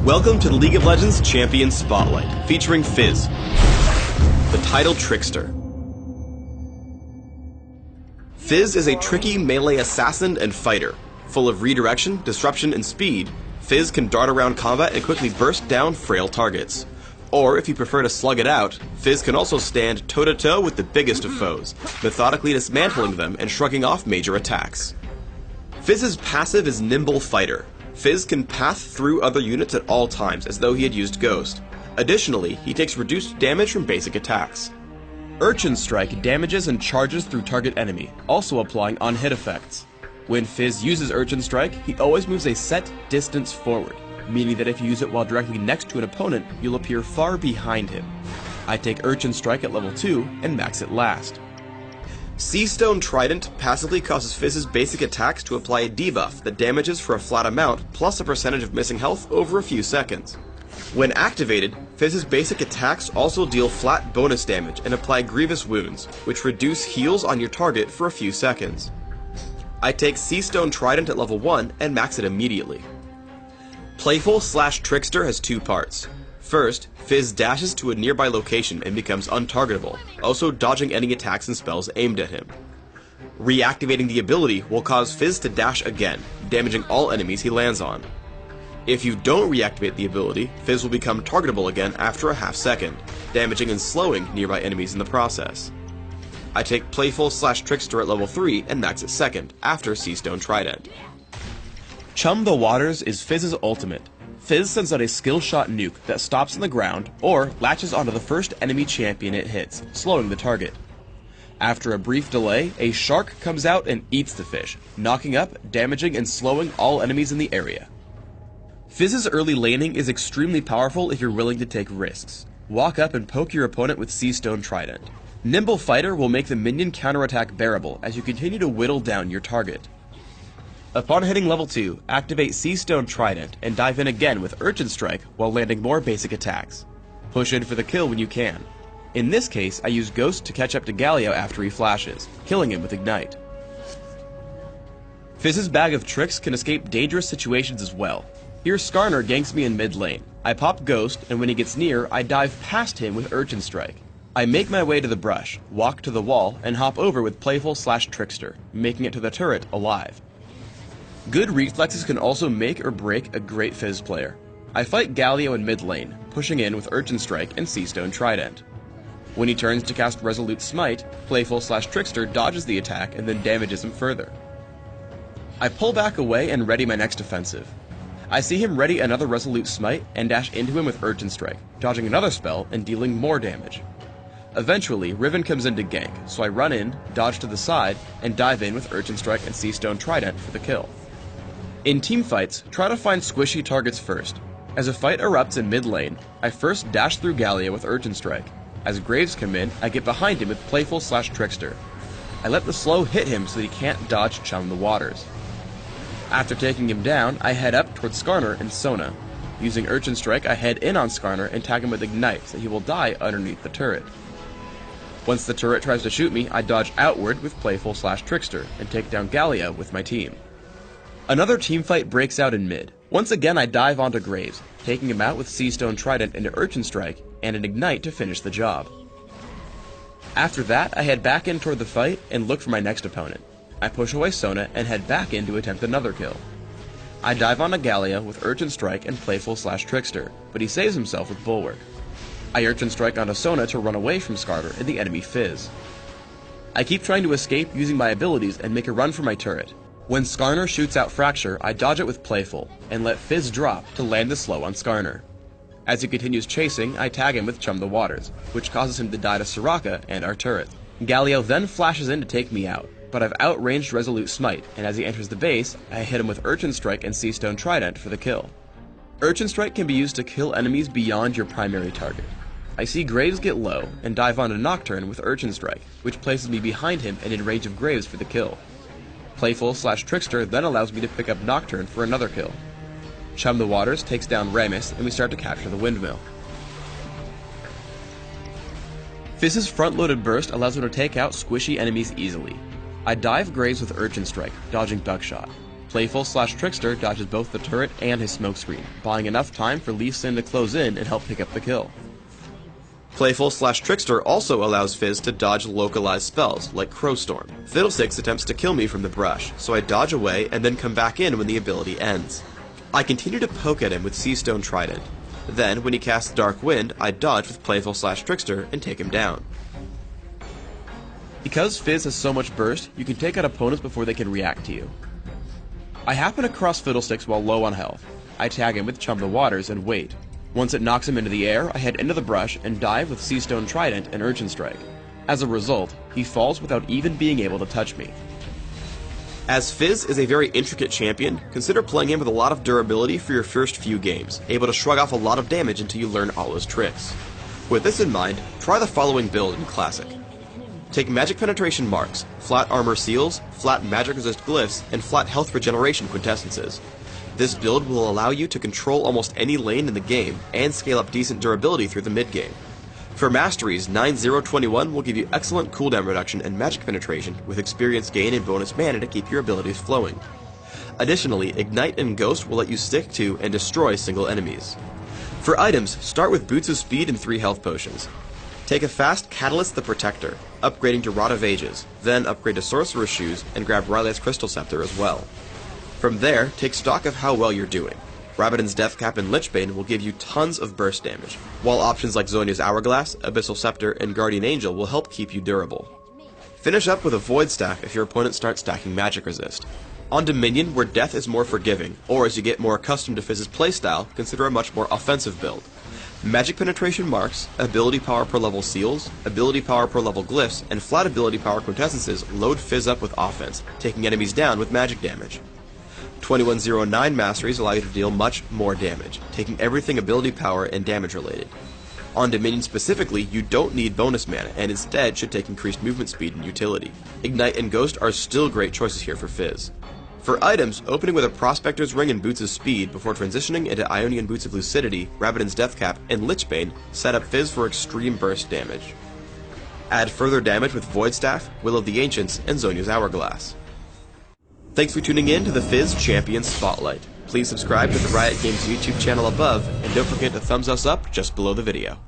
Welcome to the League of Legends Champion Spotlight, featuring Fizz, the title trickster. Fizz is a tricky melee assassin and fighter. Full of redirection, disruption, and speed, Fizz can dart around combat and quickly burst down frail targets. Or, if you prefer to slug it out, Fizz can also stand toe-to-toe with the biggest of foes, methodically dismantling them and shrugging off major attacks. Fizz's passive is Nimble Fighter. Fizz can path through other units at all times as though he had used Ghost. Additionally, he takes reduced damage from basic attacks. Urchin Strike damages and charges through target enemy, also applying on-hit effects. When Fizz uses Urchin Strike, he always moves a set distance forward, meaning that if you use it while directly next to an opponent, you'll appear far behind him. I take Urchin Strike at level 2 and max it last. Seastone Trident passively causes Fizz's basic attacks to apply a debuff that damages for a flat amount plus a percentage of missing health over a few seconds. When activated, Fizz's basic attacks also deal flat bonus damage and apply grievous wounds, which reduce heals on your target for a few seconds. I take Seastone Trident at level 1 and max it immediately. Playful/Trickster has two parts. First, Fizz dashes to a nearby location and becomes untargetable, also dodging any attacks and spells aimed at him. Reactivating the ability will cause Fizz to dash again, damaging all enemies he lands on. If you don't reactivate the ability, Fizz will become targetable again after a half second, damaging and slowing nearby enemies in the process. I take Playful/Trickster at level 3 and max it second, after Seastone Trident. Chum the Waters is Fizz's ultimate. Fizz sends out a skill shot nuke that stops on the ground or latches onto the first enemy champion it hits, slowing the target. After a brief delay, a shark comes out and eats the fish, knocking up, damaging, and slowing all enemies in the area. Fizz's early laning is extremely powerful if you're willing to take risks. Walk up and poke your opponent with Seastone Trident. Nimble Fighter will make the minion counterattack bearable as you continue to whittle down your target. Upon hitting level 2, activate Seastone Trident and dive in again with Urchin Strike while landing more basic attacks. Push in for the kill when you can. In this case, I use Ghost to catch up to Galio after he flashes, killing him with Ignite. Fizz's bag of tricks can escape dangerous situations as well. Here Skarner ganks me in mid lane. I pop Ghost, and when he gets near, I dive past him with Urchin Strike. I make my way to the brush, walk to the wall, and hop over with Playful/Trickster, making it to the turret alive. Good reflexes can also make or break a great Fizz player. I fight Galio in mid lane, pushing in with Urchin Strike and Seastone Trident. When he turns to cast Resolute Smite, Playful/Trickster dodges the attack and then damages him further. I pull back away and ready my next offensive. I see him ready another Resolute Smite and dash into him with Urchin Strike, dodging another spell and dealing more damage. Eventually, Riven comes in to gank, so I run in, dodge to the side, and dive in with Urchin Strike and Seastone Trident for the kill. In teamfights, try to find squishy targets first. As a fight erupts in mid lane, I first dash through Galio with Urchin Strike. As Graves come in, I get behind him with Playful/Trickster. I let the slow hit him so that he can't dodge Chum the Waters. After taking him down, I head up towards Skarner and Sona. Using Urchin Strike, I head in on Skarner and tag him with Ignite so he will die underneath the turret. Once the turret tries to shoot me, I dodge outward with Playful/Trickster and take down Galio with my team. Another teamfight breaks out in mid. Once again I dive onto Graves, taking him out with Seastone Trident and Urchin Strike, and an Ignite to finish the job. After that, I head back in toward the fight and look for my next opponent. I push away Sona and head back in to attempt another kill. I dive onto Galio with Urchin Strike and Playful/Trickster, but he saves himself with Bulwark. I Urchin Strike onto Sona to run away from Skarner and the enemy Fizz. I keep trying to escape using my abilities and make a run for my turret. When Skarner shoots out Fracture, I dodge it with Playful, and let Fizz drop to land the slow on Skarner. As he continues chasing, I tag him with Chum the Waters, which causes him to die to Soraka and our turret. Galio then flashes in to take me out, but I've outranged Resolute Smite, and as he enters the base, I hit him with Urchin Strike and Seastone Trident for the kill. Urchin Strike can be used to kill enemies beyond your primary target. I see Graves get low, and dive onto Nocturne with Urchin Strike, which places me behind him and in range of Graves for the kill. Playful/Trickster then allows me to pick up Nocturne for another kill. Chum the Waters takes down Ramus, and we start to capture the windmill. Fizz's front-loaded burst allows him to take out squishy enemies easily. I dive Graves with Urchin Strike, dodging Buckshot. Playful/Trickster dodges both the turret and his smokescreen, buying enough time for Lee Sin to close in and help pick up the kill. Playful/Trickster also allows Fizz to dodge localized spells, like Crowstorm. Fiddlesticks attempts to kill me from the brush, so I dodge away and then come back in when the ability ends. I continue to poke at him with Seastone Trident. Then, when he casts Dark Wind, I dodge with Playful/Trickster and take him down. Because Fizz has so much burst, you can take out opponents before they can react to you. I happen across Fiddlesticks while low on health. I tag him with Chum the Waters and wait. Once it knocks him into the air, I head into the brush and dive with Seastone Trident and Urchin Strike. As a result, he falls without even being able to touch me. As Fizz is a very intricate champion, consider playing him with a lot of durability for your first few games, able to shrug off a lot of damage until you learn all his tricks. With this in mind, try the following build in Classic. Take Magic Penetration Marks, Flat Armor Seals, Flat Magic Resist Glyphs, and Flat Health Regeneration Quintessences. This build will allow you to control almost any lane in the game and scale up decent durability through the mid-game. For Masteries, 9-0-21 will give you excellent cooldown reduction and magic penetration with experience gain and bonus mana to keep your abilities flowing. Additionally, Ignite and Ghost will let you stick to and destroy single enemies. For items, start with Boots of Speed and 3 health potions. Take a fast Catalyst the Protector, upgrading to Rod of Ages, then upgrade to Sorcerer's Shoes and grab Ryle's Crystal Scepter as well. From there, take stock of how well you're doing. Rabadon's Deathcap and Lichbane will give you tons of burst damage, while options like Zhonya's Hourglass, Abyssal Scepter, and Guardian Angel will help keep you durable. Finish up with a Void Staff if your opponent starts stacking Magic Resist. On Dominion, where death is more forgiving, or as you get more accustomed to Fizz's playstyle, consider a much more offensive build. Magic Penetration Marks, Ability Power per level Seals, Ability Power per level Glyphs, and Flat Ability Power Quintessences load Fizz up with offense, taking enemies down with magic damage. 2109 Masteries allow you to deal much more damage, taking everything ability power and damage related. On Dominion specifically, you don't need bonus mana, and instead should take increased movement speed and utility. Ignite and Ghost are still great choices here for Fizz. For items, opening with a Prospector's Ring and Boots of Speed before transitioning into Ionian Boots of Lucidity, Rabadon's Deathcap, and Lichbane set up Fizz for extreme burst damage. Add further damage with Void Staff, Will of the Ancients, and Zhonya's Hourglass. Thanks for tuning in to the Fizz Champion Spotlight. Please subscribe to the Riot Games YouTube channel above, and don't forget to thumbs us up just below the video.